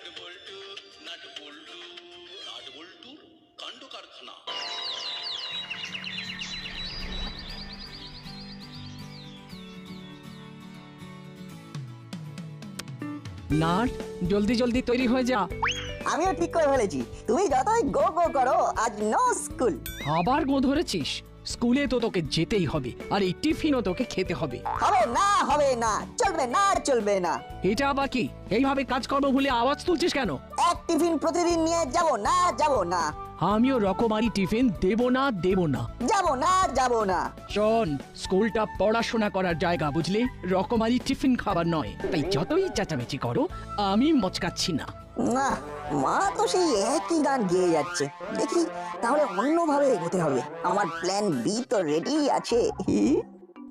Nut বল্টু nut বল্টু nut বল্টুর কাণ্ড কারখানা। নাট, জলদি জলদি তৈরি হয়ে যা। আমিও ঠিক করে ফেলেছি, তুমি যতই গো গো করো, আজ নো স্কুল। আবার গো ধরেছিস? স্কুলে তো তোকে যেতেই হবে, আর এই টিফিনও তোকে খেতে হবে। হবে না, হবে না, চলবে না, চলবে না। এটা আবার কি? এইভাবে কাজকর্ম ভুলে আওয়াজ তুলছিস কেন? এক টিফিন প্রতিদিন নিয়ে যাব না, যাব না, আমিও রকমারি টিফিন দেব না, দেব না, যাব না, যাব না। শোন, স্কুলটা পড়াশোনা করার জায়গা, বুঝলি? রকমারি টিফিন খাবার নয়। তাই যতই চেঁচামেচি করো, আমি মচকাচ্ছি না। না, মা তো সেই একই গান গেয়ে যাচ্ছে। দেখি তাহলে অন্যভাবে এগোতে হবে। আমার প্ল্যান বি তো রেডি আছে।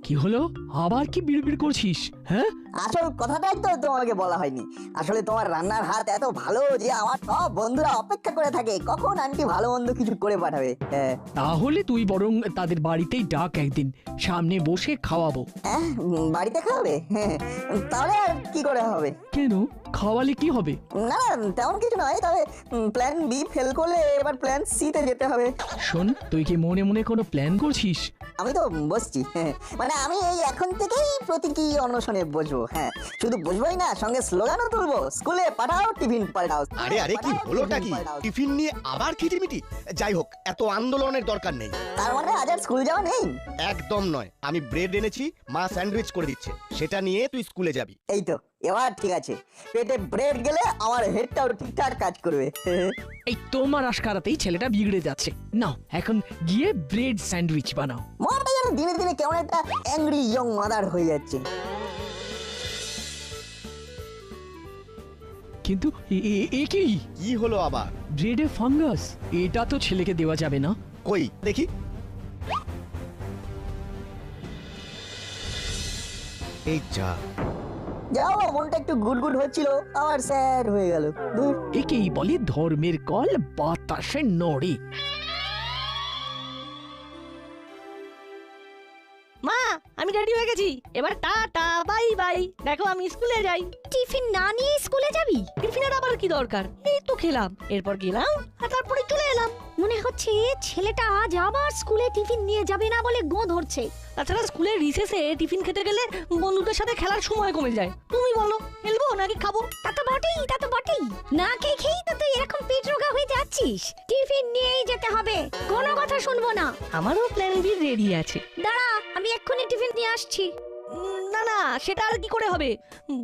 কি হলো? আবার কি বিড়বিড় করছিস? হ্যাঁ, আসল কথাটাই তো তোমাকে বলা হয়নি। আসলে তোমার রান্নার হাত এত ভালো যে আমার সব বন্ধুরা অপেক্ষা করে থাকে কখন আন্টি ভালো মন্দ কিছু করে পাঠাবে। হ্যাঁ, তাহলে তুই বরং তাদের বাড়িতেই ডাক, একদিন সামনে বসে খাওয়াবো। হ্যাঁ, বাড়িতে খাবে? হ্যাঁ, তাহলে আর কি করে হবে? কেন? খাওয়ালে কি হবে? না, তেমন কিছু নয়, তবে প্ল্যান বি ফেল করলে এবার প্ল্যান সি তে যেতে হবে। শোন, তুই কি মনে মনে কোনো প্ল্যান করছিস? আমি তো বসছি, হ্যাঁ, মানে আমি এই এখন থেকেই প্রতীকী অন্বেষণে বসবো। হ্যাঁ, শুধু বসবোই না, সঙ্গে স্লোগানও তুলবো, স্কুলে পাঠাও, টিফিন পাল্টাও। আরে আরে, কি হলোটা কি? টিফিন নিয়ে আবার খিটিমিটি? যাই হোক, এত আন্দোলনের দরকার নেই। তার মানে আজ আর স্কুল যাওয়া নেই? একদম নয়। আমি ব্রেড এনেছি, মা স্যান্ডউইচ করে দিচ্ছে, সেটা নিয়ে তুই স্কুলে যাবি। এই তো, এবার ঠিক আছে। পেটে ব্রেড গেলে আমার হেডটাও ঠিকঠাক কাজ করবে। এই তোমার আশকারাতেই ছেলেটা বিগড়ে যাচ্ছে। নাও, এখন গিয়ে ব্রেড স্যান্ডউইচ বানাও। মনটা যেন দিনে দিনে কেমন একটা অ্যাংরি ইয়ং মাদার হয়ে যাচ্ছে। কিন্তু এ কি? কি হলো আবার? ব্রেডে ফাঙ্গাস? এটা তো ছেলেকে দেওয়া যাবে না। কই দেখি। এই যা। যাও, মনটা একটু গুড়গুড় হচ্ছিল, আবার স্যাড হয়ে গেল। দূর। একেই বলে ধর্মের কল বাতাসে নড়ে। মা, আমি রেডি হয়ে গেছি, এবার টাটা বাই বাই। দেখো আমি স্কুলে যাই। টিফিন না নিয়ে স্কুলে যাবি? টিফিনের আবার কি দরকার? এই তো খেলাম, এরপর গেলাম আর তারপরে চলে এলাম। মনে হচ্ছে ছেলেটা আজ আবার স্কুলে টিফিন নিয়ে যাবে না বলে গো ধরছে। তাছাড়া স্কুলের রিসেসে টিফিন খেতে গেলে বন্ধুদের সাথে খেলার সময় কমে যায়। তুমি বলো, খেলবো নাকি খাবো? তা তো বটেই, তা তো বটেই। না খেয়ে খেয়েই তো তুই এরকম পেট রোগা হয়ে যাচ্ছিস। টিফিন নিয়েই যেতে হবে, কোনো কথা শুনবো না। আমারও প্ল্যান বি রেডি আছে। দাঁড়া, আমি এক্ষুনি টিফিন নিয়ে আসছি। না না, সেটা আর কি করে হবে?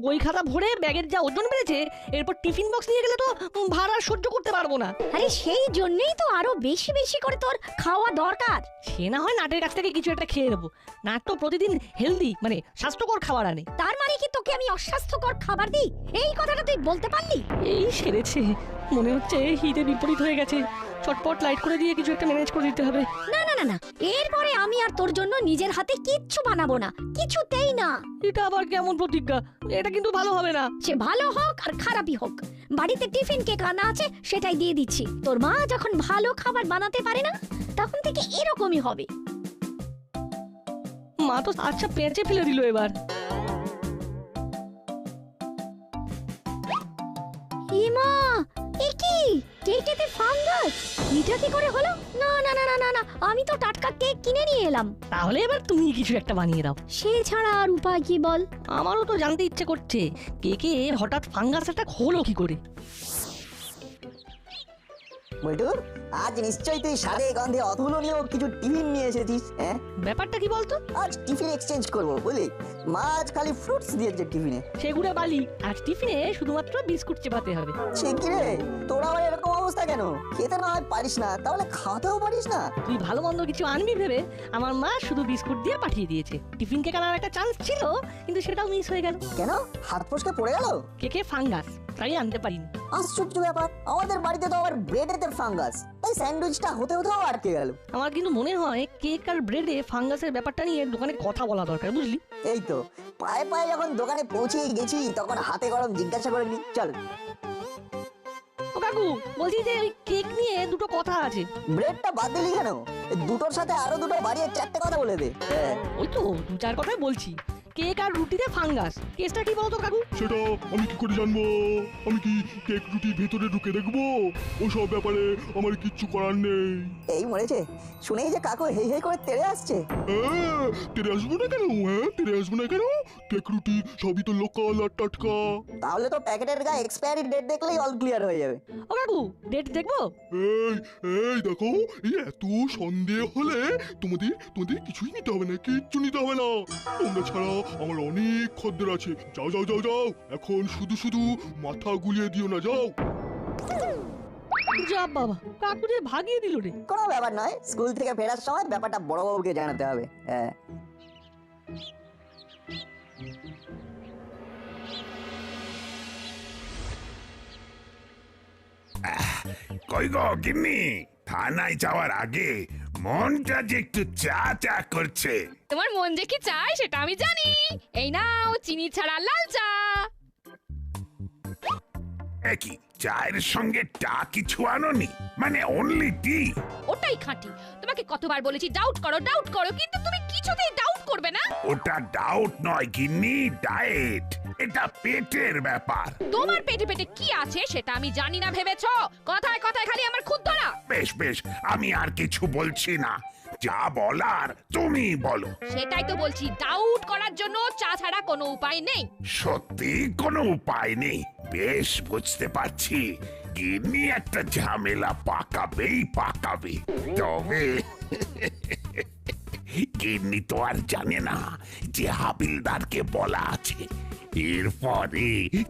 বই খাতা ভরে ব্যাগের যা ওজন বেড়েছে, এরপর টিফিন বক্স নিয়ে গেলে তো ভাড়া সহ্য করতে পারবো না। আরে সেই জন্যই তো আরো বেশি বেশি করে তোর খাওয়া দরকার। সে না হয় নাটের কাছ থেকে কিছু একটা খেয়ে নেবো। নাট তো প্রতিদিন হেলদি মানে স্বাস্থ্যকর খাবার আনে। তার মানে কি তোকে আমি অস্বাস্থ্যকর খাবার দিই? এই কথাটা তুই বলতে পারলি? এই সেরেছে, মনে হচ্ছে হিতে বিপরীত হয়ে গেছে। চটপট লাইট করে দিয়ে কিছু একটা ম্যানেজ করে দিতে হবে। না না না না, এরপরে আমি আর তোর জন্য নিজের হাতে কিচ্ছু বানাবো না, কিছুতেই না। এটা আবার কেমন প্রতিজ্ঞা? এটা কিন্তু ভালো হবে না। সে ভালো হোক আর খারাপই হোক, বাড়িতে টিফিন কেক আনা আছে, সেটাই দিয়ে দিচ্ছি। তোর মা যখন ভালো খাবার বানাতে পারে না, তখন থেকে এরকমই হবে। মা তো আচ্ছা পেঁচে ফেলে দিল এবার। ইমা, এ কি? কেকেতে ফাঙ্গাস? এটা কি করে হলো? না না না না না না, আমি তো টাটকা কেক কিনে নিয়ে এলাম। তাহলে এবার তুমি কিছু একটা বানিয়ে দাও। সে ছাড়া আর উপায় কি বল? আমারও তো জানতে ইচ্ছে করছে, কেকে হঠাৎ ফাঙ্গাস অ্যাটাক হলো কি করে। বল্টু, আজ নিশ্চয়ই তুই স্বাদে গন্ধে অতুলনীয় কিছু টিফিন নিয়ে এসেছিস। হ্যাঁ, ব্যাপারটা কি বলতো? আজ টিফিন এক্সচেঞ্জ করবো বুঝলি। মা আজ খালি ফ্রুটস দিয়েছে টিফিনে। সেগুড়ে বালি, আজ টিফিনে শুধুমাত্র বিস্কুট চেপাতে হবে। সে কি রে, তোরা আবার এরকম অবস্থা কেন? খেতে না হয় পারিস না, তাহলে খাওয়াতেও পারিস না? তুই ভালো মন্দ কিছু আনবি ভেবে আমার মা শুধু বিস্কুট দিয়ে পাঠিয়ে দিয়েছে। টিফিন কেক আনার একটা চান্স ছিল, কিন্তু সেটাও মিস হয়ে গেল। কেন, হাত ফসকে পড়ে গেল? কেকে ফাঙ্গাস, তাই আনতে পারিনি। আশ্চর্য ব্যাপার, আমাদের বাড়িতে তো আবার ব্রেডেতে ফাঙ্গাস, তাই স্যান্ডউইচটা হতে হতেও আটকে গেল। আমার কিন্তু মনে হয় কেক আর ব্রেডে ফাঙ্গাসের ব্যাপারটা নিয়ে দোকানে কথা বলা দরকার, বুঝলি? এই তো পায়ে পায়ে যখন দোকানে পৌঁছে গেছি, তখন হাতে গরম জিজ্ঞাসা করে নি। চল। ও কাকু, বলছি যে ওই কেক নিয়ে দুটো কথা আছে। ব্রেডটা বাদ দিলি কেন? দুটোর সাথে আরো দুটো বাড়িয়ে চারটে কথা বলে দে। ওই তো দু চার কথাই বলছি। কেক আর রুটিতে ফাঙ্গাস। কেসটা কি বলতো কাকু? সেটা আমি কি করে জানবো? আমি কি কেক রুটির ভেতরে ঢুকে দেখবো? ওসব ব্যাপারে আমার কিচ্ছু করার নেই। এই মরেছে, শুনেই যে কাকু হেই হেই করে তেড়ে আসছে। তেরে আসবো না কেন? তেরে আসবো না কেন? কেক রুটি সবই তো লোকাল আর টাটকা। তাহলে তো প্যাকেটের গায়ে এক্সপায়ারি ডেট দেখলেই অল ক্লিয়ার হয়ে যাবে। ও কাকু, ডেট দেখবো? এই দেখো, এই এত সন্দেহ হলে তোমাদের কিছুই নিতে হবে না, কিচ্ছু নিতে হবে না। তোমরা ছাড়া আমার অনেক খদ্দের আছে। যাও যাও যাও যাও, এখন শুধু শুধু মাথা গুলিয়ে দিও না, যাও। যা বাবা, কাকু যে ভাগিয়ে দিল রে। কোনো ব্যাপার নয়, স্কুল থেকে ফেরার সময় ব্যাপারটা বড়বাবুকে জানাতে হবে। হ্যাঁ, কই গো গিন্নি, থানায় যাওয়ার আগে মনটা যে একটু চা চা করছে। তোমার মন যে কি চায় সেটা আমি জানি। এই নাও চিনি ছাড়া লাল চা। একই চায়ের সঙ্গে টা কিছু আনোনি? মানে অনলি টি? ওটাই খাঁটি। তোমাকে কতবার বলেছি ডাউট করো, কিন্তু তুমি কিছুতেই ডাউট করবে না। ওটা ডাউট নয় গিন্নি, ডায়েট। এটা পেটের ব্যাপার। তোমার পেটে পেটে কি আছে সেটা আমি জানি না ভেবেছো? কথায় কথায় খালি আমার খুদ ধরা। বেশ বেশ, আমি আর কিছু বলছি না, যা বলার তুমি বলো। সেটাই তো বলছি, ডাউট করার জন্য চা ছাড়া কোনো উপায় নেই। সত্যি কোনো উপায় নেই? বেশ, বুঝতে পারছি গিন্নি একটা ঝামেলা পাকাবেই পাকাবে। তবে গিন্নি তো আর জানে না যে হাবিলদারকে বলা আছে এরপরে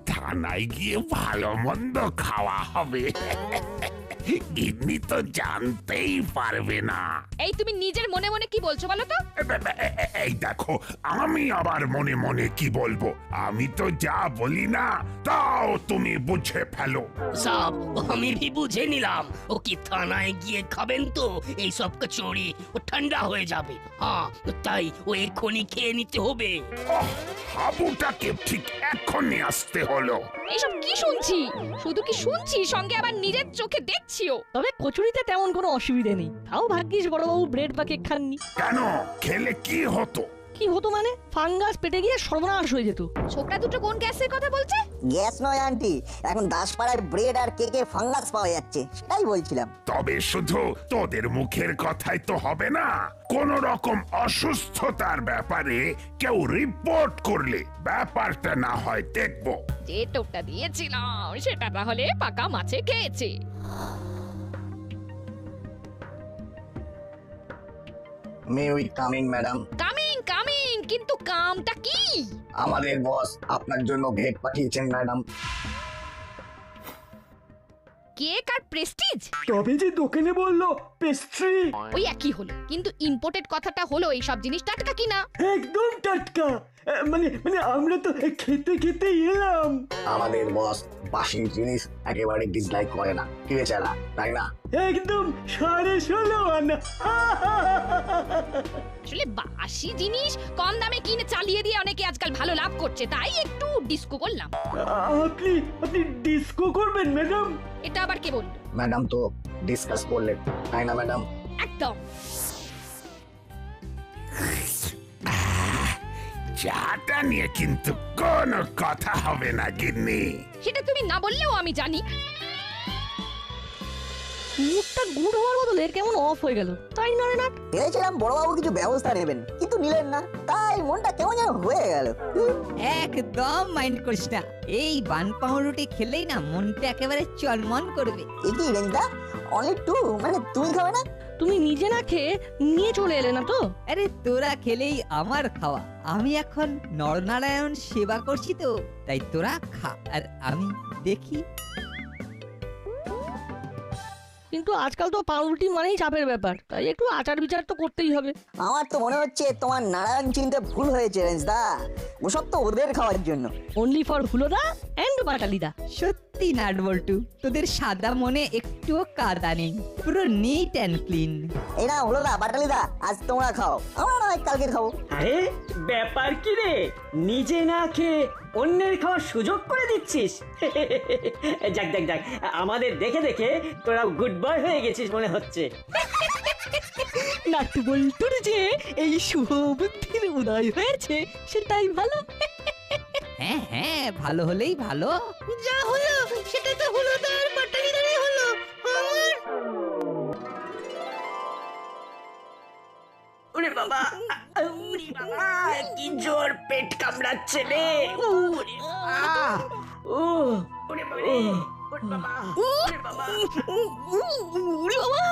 থানায় গিয়ে ভালো মন্দ খাওয়া হবে। গিন্নি তো জানতেই পারবে না। এই তুমি নিজের মনে মনে কি বলছো বলো তো? এই দেখো, আমি আবার মনে মনে কি বলবো? আমি তো যা বলি না তাও তুমি বুঝে ফেলো। সব আমি भी বুঝে নিলাম। ও কি থানায় গিয়ে খাবেন তো এই সব কচুরি, ও ঠান্ডা হয়ে যাবে। হ্যাঁ, তাই ও এক্ষুনি খেয়ে নিতে হবে। হাবুটাকে ঠিক এখনই আসতে হলো। এইসব কি শুনছি? শুধু কি শুনছি, সঙ্গে আবার নিজের চোখে দেখছিও। তবে কচুরিতে তেমন কোনো অসুবিধা নেই। তাও ভাগ্যিস বড়বাবু ব্রেড বা কেক খাননি। কেন? খেলে কি হতো? কি হতো মানে? ফাঙ্গাস পেটে গিয়ে সর্বনাশ হয়ে যেত। ছোকরা দুটো কোন গ্যাসের কথা বলছে? গ্যাস নয় আন্টি, এখন দাসপাড়ায় ব্রেড আর কেকে ফাঙ্গাস পাওয়া যাচ্ছে, সেটাই বলছিলাম। তবে শুধু তোদের মুখের কথাই তো হবে না। কোন রকম অসুস্থতার ব্যাপারে কেউ রিপোর্ট করলে ব্যাপারটা না হয় দেখবো। যে টোপটা দিয়েছিলাম সেটা তাহলে পাকা মাছে খেয়েছে। মে উই কামিং ম্যাডাম? কামিং, কিন্তু কামটা কি? আমাদের বস আপনার জন্য ভেট পাঠিয়েছেন ম্যাডাম। কেক আর প্রেস্টিজ? তবে যে দোকানে বললো পেস্ট্রি। ওই একই হলো, কিন্তু ইম্পোর্টেড কথাটা হলো এই সব জিনিস টাটকা কিনা। একদম টাটকা। মানে আমরা তো খেতে খেতে এলাম। আমাদের বস বাসি জিনিস একেবারে ডিসলাইক করে না, কি বেচারা, তাই না? একদম 16.5 আনা। আসলে বাসি জিনিস কম দামে কিনে চালিয়ে দিয়ে অনেকে আজকাল ভালো লাভ করছে, তাই একটু ডিস্কো করলাম। আপনি ডিস্কো করবেন ম্যাডাম? এটা আবার কে বলল? ম্যাডাম তো ডিসকাস করলেন, তাই না ম্যাডাম? একদম। চাটা নিয়ে কিন্তু কোনো কথা হবে না গিন্নি। সেটা তুমি না বললেও আমি জানি। মুখটা গুড় হওয়ার বদলে কেমন অফ হয়ে গেল, তাই না রে নাট? ভেবেছিলাম বড়বাবু কিছু ব্যবস্থা নেবেন, কিন্তু নিলেন না, তাই মনটা কেমন যেন হয়ে গেল। একদম মাইন্ড করিস না, এই বান পাউরুটি খেলেই না মনটা একেবারে চলমন করবে। এ কি রেঞ্জদা, অনলি টু, মানে তুমি খাবে না? তুমি নিজে না খেয়ে নিয়ে চলে এলে না তো? আরে তোরা খেলেই আমার খাওয়া। আমি এখন নরনারায়ণ সেবা করছি তো, তাই তোরা খা আর আমি দেখি। কিন্তু আজকাল তো পাউরুটি মানেই চাপের ব্যাপার, তাই একটু আচার বিচার তো করতেই হবে। আমার তো মনে হচ্ছে তোমার নারায়ণ চিনতে ভুল হয়েছে রেঞ্জদা, ওসব তো ওদের খাওয়ার জন্য। অনলি ফর হুলোদা এন্ড বাটালিদা। সত্যি নাট বল্টু, তোদের সাদা মনে একটুও কাদা নেই, পুরো নিট অ্যান্ড ক্লিন। এই না হুলোদা, বাটালিদা, আজ তোমরা খাও, আমরা নয় কালকে খাবো। আরে ব্যাপার কি রে, নিজে না খেয়ে অন্যের খাওয়ার সুযোগ করে দিচ্ছিস? যাক যাক যাক, আমাদের দেখে দেখে তোরা গুড বয় হয়ে গেছিস মনে হচ্ছে। নাটু বল্টুর যে এই শুভ বুদ্ধির উদয় হয়েছে সেটাই ভালো। হ্যাঁ হ্যাঁ, ভালো হলেই ভালো। যা হলো সেটা তো হলো তার বাটালিদারি হলো আমার। ওরে বাবা, ওরে বাবা, কি জোর পেট কামড়াচ্ছে রে। ওরে বাবা, ও ওরে বাবা রে, ওরে বাবা, ওরে বাবা, ওরে বাবা,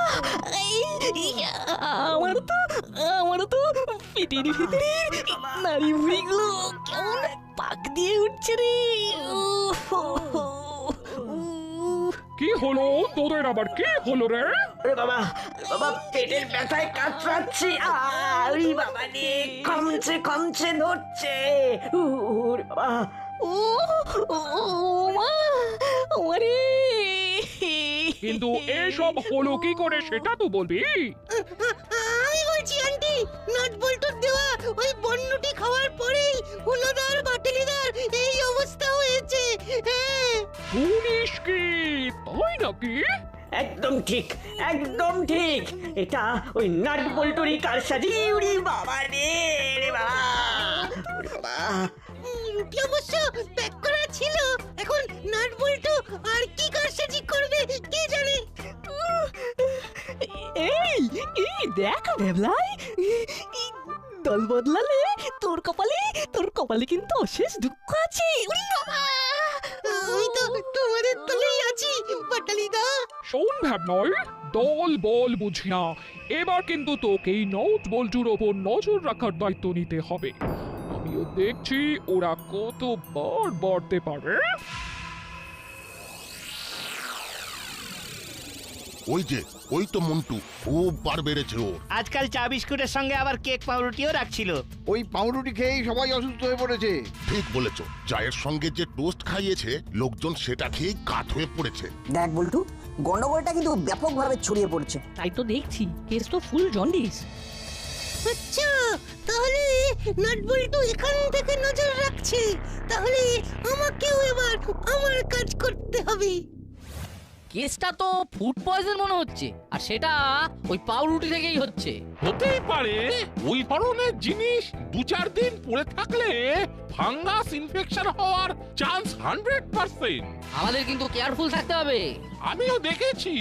আমারও তো পেটের ভিতরে নাড়ি ভুড়িগুলো কেমন পাক দিয়ে উঠছে রে। কি হলো তোদের, আবার কি হলো রে? ওরে বাবা, বাবা পেটের ব্যথায় কাতরাচ্ছি। আরে বাবা রে, কমছে ধরছে। ওরে বাবা, মা, ওরে। কিন্তু এসব হলো কি করে সেটা তো বলবি। আমি বলছি আন্টি, নাট বল্টুর দেওয়া ওই বন্যটি খাওয়ার পরেই হুলোদার বাটালিদার এই অবস্থা হয়েছে। হ্যাঁ, শুনিস কি, তাই নাকি? একদম ঠিক, একদম ঠিক। এটা ওই নাট বল্টুরি কারসাজি। ওরে বাবা রে, রে বাবা, ওরে বাবা। রুটি অবশ্য প্যাক করা ছিল, এখন নাট বল্টু আর কি কারসাজি করবে কে জানে। এই দেখ ভেবলাই, দল বদলালে তোর কপালে কিন্তু অশেষ দুঃখ আছে। আমি তো তোমাদের দলেই আছি বাটালিদা। শোন ভাবনয়, দল বল বুঝি না, এবার কিন্তু তোকেই নাট বল্টুর ওপর নজর রাখার দায়িত্ব নিতে হবে। আমিও দেখছি ওরা কতবার বাড়তে পারে। ওই তো মন্টু, খুব বার বেড়েছে ও। আজকাল চা বিস্কুটের সঙ্গে আবার কেক পাউরুটিও রাখছিল। ওই পাউরুটি খেয়েই সবাই অসুস্থ হয়ে পড়েছে। ঠিক বলেছ, চায়ের সঙ্গে যে টোস্ট খাইয়েছে লোকজন সেটা খেয়েই কাত হয়ে পড়েছে। দেখ বল্টু, গন্ডগোলটা কিন্তু ব্যাপকভাবে ছড়িয়ে পড়ছে। তাই তো দেখছি, কেস তো ফুল জন্ডিস। আচ্ছা, তাহলে নাট বল্টু এখান থেকে নজর রাখছে, তাহলে আমাকেও এবার আমার কাজ করতে হবে। কেসটা তো ফুড পয়জন মনে হচ্ছে, আর সেটা ওই পাউরুটি থেকেই হচ্ছে। হতেই পারে ওই ধরনের জিনিস 2-4 দিন পড়ে থাকলে ফাঙ্গাস ইনফেকশন হওয়ার চান্স 100%। আমাদের কিন্তু কেয়ারফুল থাকতে হবে। আমিও দেখেছি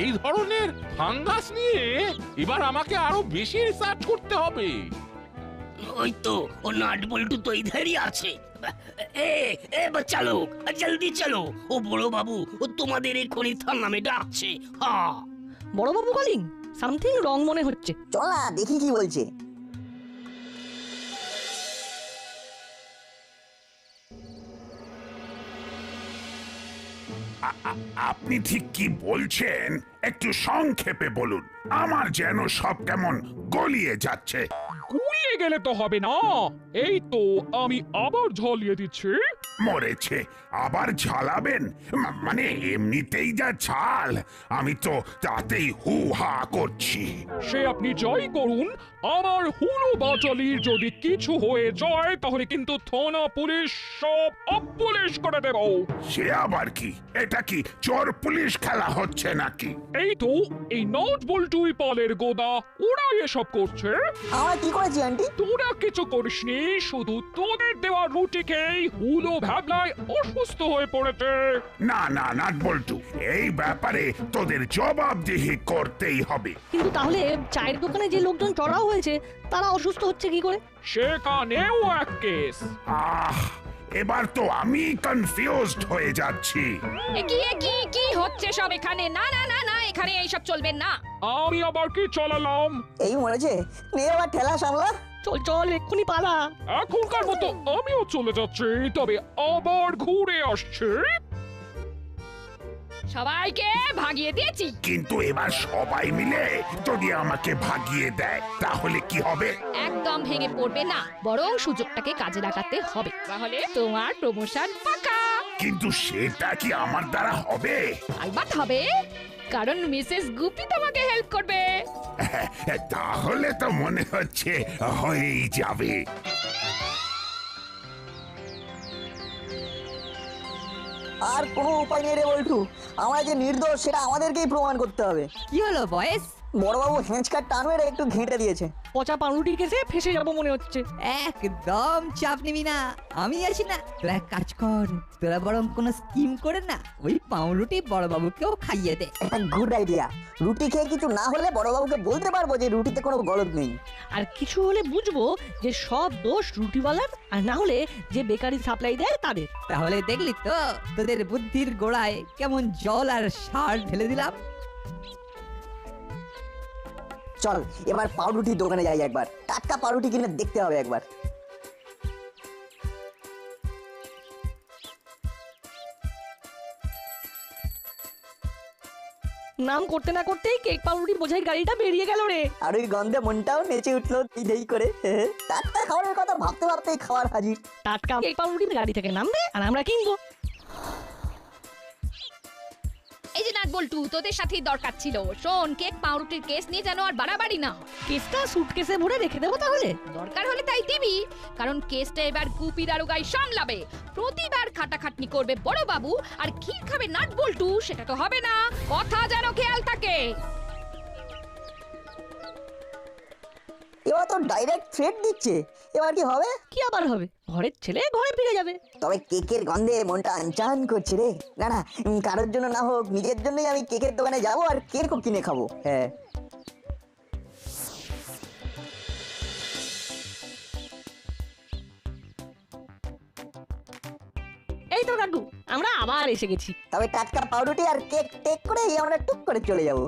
এই ধরনের ফাঙ্গাস নিয়ে এবার আমাকে আরো বেশি রিসার্চ করতে হবে। ওই তো ও নাট বল্টু তো ইধারই আছে। এ বাচ্চা লোক, জলদি চলো, ও বড় বাবু ও তোমাদের এক্ষুনি থানা মে ডাকছে। হ্যাঁ, বড় বাবু কলিং, সামথিং রং মনে হচ্ছে। চল না দেখি কি বলছে। আপনি ঠিক কি বলছেন একটু সংক্ষেপে বলুন, আমার যেন সব কেমন গলিয়ে যাচ্ছে। গুলিয়ে গেলে তো হবে না, এই তো আমি আবার ঝলিয়ে দিচ্ছি। মরেছে, আবার ঝালাবেন? মানে এমনিতেই যা ঝাল, আমি তো তাতেই হু হা করছি। সে আপনি জয় করুন, আমার হুলো বাচালির যদি কিছু হয়ে যায় তাহলে কিন্তু থানা পুলিশ সব অপুলিশ করে দেব। সে আবার কি? এটা কি চোর পুলিশ খেলা হচ্ছে নাকি? এই তো এই নাট বল্টুই পালের গোদা, ওরা এসব করছে। আমরা কি করেছি আন্টি? তোরা কিছু করিসনি, শুধু তোদের দেওয়া রুটি খেয়েই হুলো ভাবলায় অসুস্থ হয়ে পড়েছে। না না নাট বল্টু, এই ব্যাপারে তোদের জবাবদিহি করতেই হবে। কিন্তু তাহলে চায়ের দোকানে যে লোকজন চড়াও হয়েছে তারা অসুস্থ হচ্ছে কি করে? সেখানেও এক কেস। এবার তো আমি কনফিউজড হয়ে যাচ্ছি। কি হচ্ছে সব এখানে? না না না না, এখানে এইসব চলবে না। আমি আবার কি চালালাম? এই মরেছে, নে আবার ঠেলা সামলা। চল চল, এক্ষুনি পালা। এখনকার মতো আমিও চলে যাচ্ছি, তবে আবার ঘুরে আসছে। সবাইকে ভাগিয়ে দিয়েছি, কিন্তু এবার সবাই মিলে যদি আমাকে ভাগিয়ে দেয় তাহলে কি হবে? একদম ভেঙে পড়বে না, বরং সুযোগটাকে কাজে লাগাতে হবে, তাহলে তোমার প্রমোশন পাকা। কিন্তু সেটা কি আমার দ্বারা হবে? আলবাত হবে, কারণ মিসেস গুপি তোমাকে হেল্প করবে। তাহলে তো মনে হচ্ছে হয়েই যাবে। আর কোনো উপায় নেই রে বল্টু, আমরা যে নির্দোষ সেটা আমাদেরকেই প্রমাণ করতে হবে। কি হলো বয়েস, বড়বাবু হ্যাঁচকার টান মেরে একটু ঘেঁটে দিয়েছে। পচা পাউরুটির কেসে ফেসে যাবো মনে হচ্ছে। একদম চাপ নিবি না, আমি আছি না। তোরা এক কাজ কর, তোরা বরং কোনো স্কিম করে না ওই পাউরুটি বড়বাবুকেও খাইয়ে দে। Good idea. রুটি খেয়ে কিছু না হলে বড়বাবুকে বলতে পারবো যে রুটিতে কোনো গলদ নেই। আর কিছু হলে বুঝবো যে সব দোষ রুটিওয়ালার, আর না হলে যে বেকারি সাপ্লাই দেয় তাদের। তাহলে দেখলি তো তোদের বুদ্ধির গোড়ায় কেমন জল আর সার ঢেলে দিলাম। চল এবার পাউরুটির দোকানে যাই, একবার টাটকা পাউরুটি কিনে দেখতে হবে একবার। নাম করতে না করতেই কেক পাউরুটি বোঝাই গাড়িটা বেরিয়ে গেল রে। আর ওই গন্ধে মনটাও নেচে উঠলো ধেই করে। টাটকা খাবারের কথা ভাবতে ভাবতেই খাবার হাজির। টাটকা কেক পাউরুটি গাড়ি থেকে নামবে আর আমরা কিনবো। এই যে নাট বল্টু, তোদের সাথেই দরকার ছিল। শোন, কেক পাউরুটির কেস নিয়ে যেন আর বাড়াবাড়ি না হয়। কেসটা সুটকেসে ভরে রেখে দেবো তাহলে। দরকার হলে তাই দিবি, কারণ কেসটা এবার গুপি দারোগাই সামলাবে। প্রতিবার খাটাখাটনি করবে বড় বাবু আর ক্ষীর খাবে নাট বল্টু, সেটা তো হবে না। কথা যেন খেয়াল থাকে। এবার তো ডাইরেক্ট থ্রেট দিচ্ছে, এবার কি হবে? কি আবার হবে, ঘরের ছেলে ঘরে ফিরে যাবে। তবে কেকের গন্ধে মনটা আনচান করছে রে। না না, কারোর জন্য না হোক, নিজের জন্যই আমি কেকের দোকানে যাবো আর কেক কিনে খাবো। হ্যাঁ, এই তো কাকু, আমরা আবার এসে গেছি। তবে টাটকা পাউরুটি আর কেক টেক করে আমরা টুক করে চলে যাবো।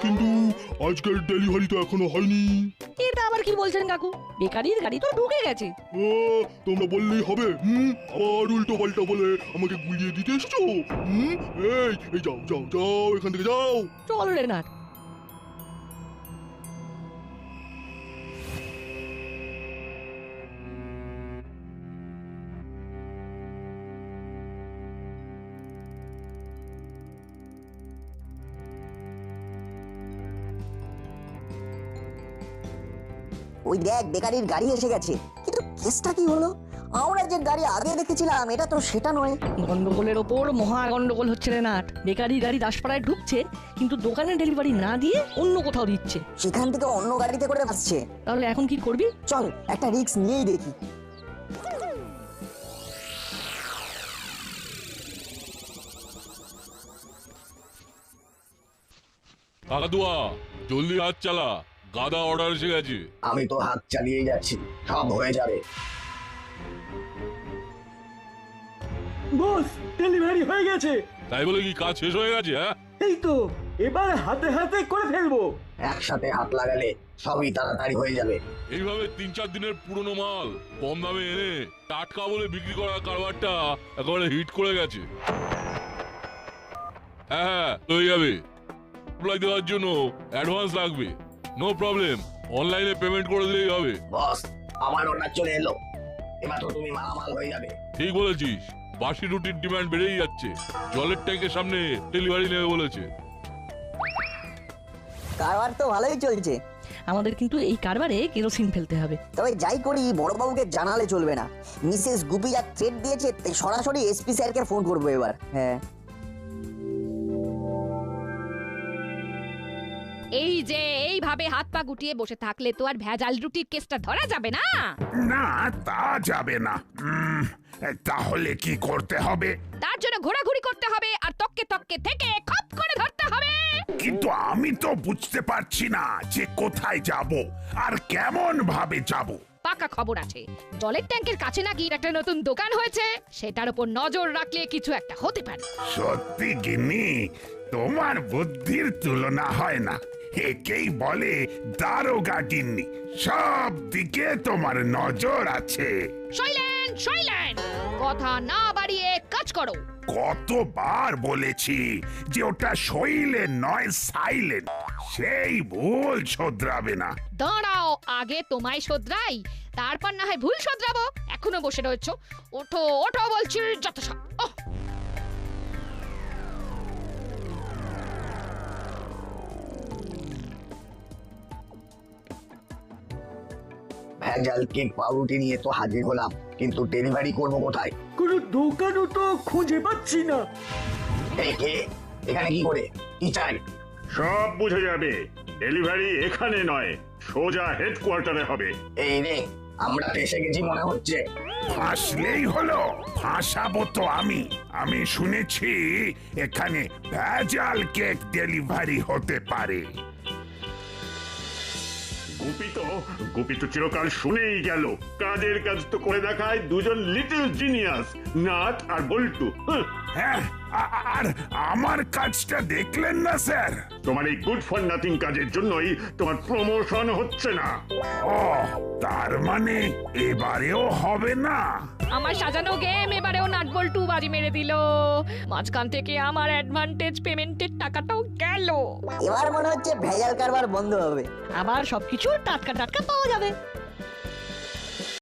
কিন্তু আজকের ডেলিভারি তো এখনো হয়নি। এটা আবার কি বলছেন কাকু? বেকারির গাড়ি তো ঢুকে গেছে। ও, তোমরা বললেই হবে? আবার উল্টো পাল্টা বলে আমাকে গুলিয়ে দিতে এসছো? এই যাও যাও যাও, এখান থেকে যাও। চল রে নাট। ওই দেখ, বেকারির গাড়ি এসে গেছে। কিন্তু কেসটা কি হলো? আমরা যে গাড়ি আগে দেখেছিলাম এটা তো সেটা নয়। গন্ডগোলের ওপর মহা গন্ডগোল হচ্ছে রে নাট। বেকারি গাড়ি দাসপাড়ায় ঢুকছে, কিন্তু দোকানে ডেলিভারি না দিয়ে অন্য কোথাও দিচ্ছে। সেখান থেকে অন্য গাড়িতে করে আসছে। তাহলে এখন কি করবি? চল একটা রিস্ক নিয়েই দেখি। কাকাতুয়া, জলদি হাত চালা, গাদা অর্ডার এসে গেছে। আমি তো হাত চালিয়ে যাচ্ছি, সব হয়ে যাবে। বস, ডেলিভারি হয়ে গেছে। তাই বলে কি কাজ শেষ হয়ে গেছে? হ্যাঁ, এই তো, এবার হাতে হাতে করে ফেলবো। একসাথে হাত লাগালে সবই তাড়াতাড়ি হয়ে যাবে। এইভাবে 3-4 দিনের পুরনো মাল কম দামে এনে টাটকা বলে বিক্রি করার কারবারটা একেবারে হিট করে গেছে। হ্যাঁ, হয়ে যাবে। সাপ্লাই দেওয়ার জন্য অ্যাডভান্স লাগবে। নো প্রবলেম, অনলাইনে পেমেন্ট করে দিলেই হবে। বস, আমার অর্ডার চলে এলো, এবার তো তুমি মালামাল হয়ে যাবে। ঠিক বলেছিস, বাসি রুটির ডিমান্ড বেড়েই যাচ্ছে। জলের ট্যাঙ্কের সামনে ডেলিভারি নেবে বলেছে। কারবার তো ভালোই চলছে। আমাদের কিন্তু এই কারবারে কেরোসিন ফেলতে হবে। তবে যাই করি বড়বাবুকে জানালে চলবে না। মিসেস গুপি যা থ্রেট দিয়েছে, সরাসরি এসপি স্যারকে ফোন করবো এবার। হ্যাঁ, এই যে এইভাবে হাত পা গুটিয়ে বসে থাকলে তো আর ভেজাল রুটির কেসটা ধরা যাবে না। না, তা যাবে না। তাহলে কি করতে হবে? তার জন্য ঘোরাঘুরি করতে হবে আর তককে তককে থেকে খপ করে ধরতে হবে। কিন্তু আমি তো বুঝতে পারছি না যে কোথায় যাব আর কেমন ভাবে যাব। পাকা খবর আছে, জলের ট্যাঙ্কের কাছে নাকি একটা নতুন দোকান হয়েছে। সেটার উপর নজর রাখলে কিছু একটা হতে পারে। সত্যি গিন্নি, তোমার বুদ্ধির তুলনা হয় না। একেই বলে দারোগা গিন্নি। সব দিকে তোমার নজর আছে। শৈলেন, শৈলেন, কথা না বাড়িয়ে কাজ করো। কতবার বলেছি যে ওটা শৈলেন নয় সাইলেন্ট। সেই ভুল শোধরাবে না। দাঁড়াও, আগে তোমায় শোধরাই, তারপর না হয় ভুল শোধরাবো। এখনো বসে রয়েছো, ওঠো ওঠো বলছি, যত সব। ভেজাল কেক পাউরুটি নিয়ে তো হাজির হলাম, কিন্তু ডেলিভারি করবো কোথায়? কোনো দোকানও তো খুঁজে পাচ্ছি না। কে এখানে কি করে, কি চাই? সব বুঝে যাবে। ডেলিভারি এখানে নয়, সোজা হেডকোয়ার্টারে হবে। এই রে, আমরা এসে গেছি মনে হচ্ছে। ফাঁসলেই হলো, ফাঁসাবো তো আমি শুনেছি এখানে ভেজাল কেক ডেলিভারি হতে পারে। গুপি তো চিরকাল শুনেই গেল। কাজের কাজ তো করে দেখায় দুজন লিটল জিনিয়াস, নাট আর বল্টু। হ্যাঁ, আর আমার কাজটা দেখলেন না স্যার? তোমার এই গুড ফর নাথিং কাজের জন্যই তোমার প্রমোশন হচ্ছে না। ও, তার মানে এবারেও হবে না? আমার সাজানো গেম এবারেও নাটবল্টু বাজি মেরে দিল। মাঝখান থেকে আমার অ্যাডভান্টেজ পেমেন্টের টাকাটাও গেল। এবার মনে হচ্ছে ভেজাল কারবার বন্ধ হবে। আবার সবকিছু টাটকা টাটকা পাওয়া যাবে।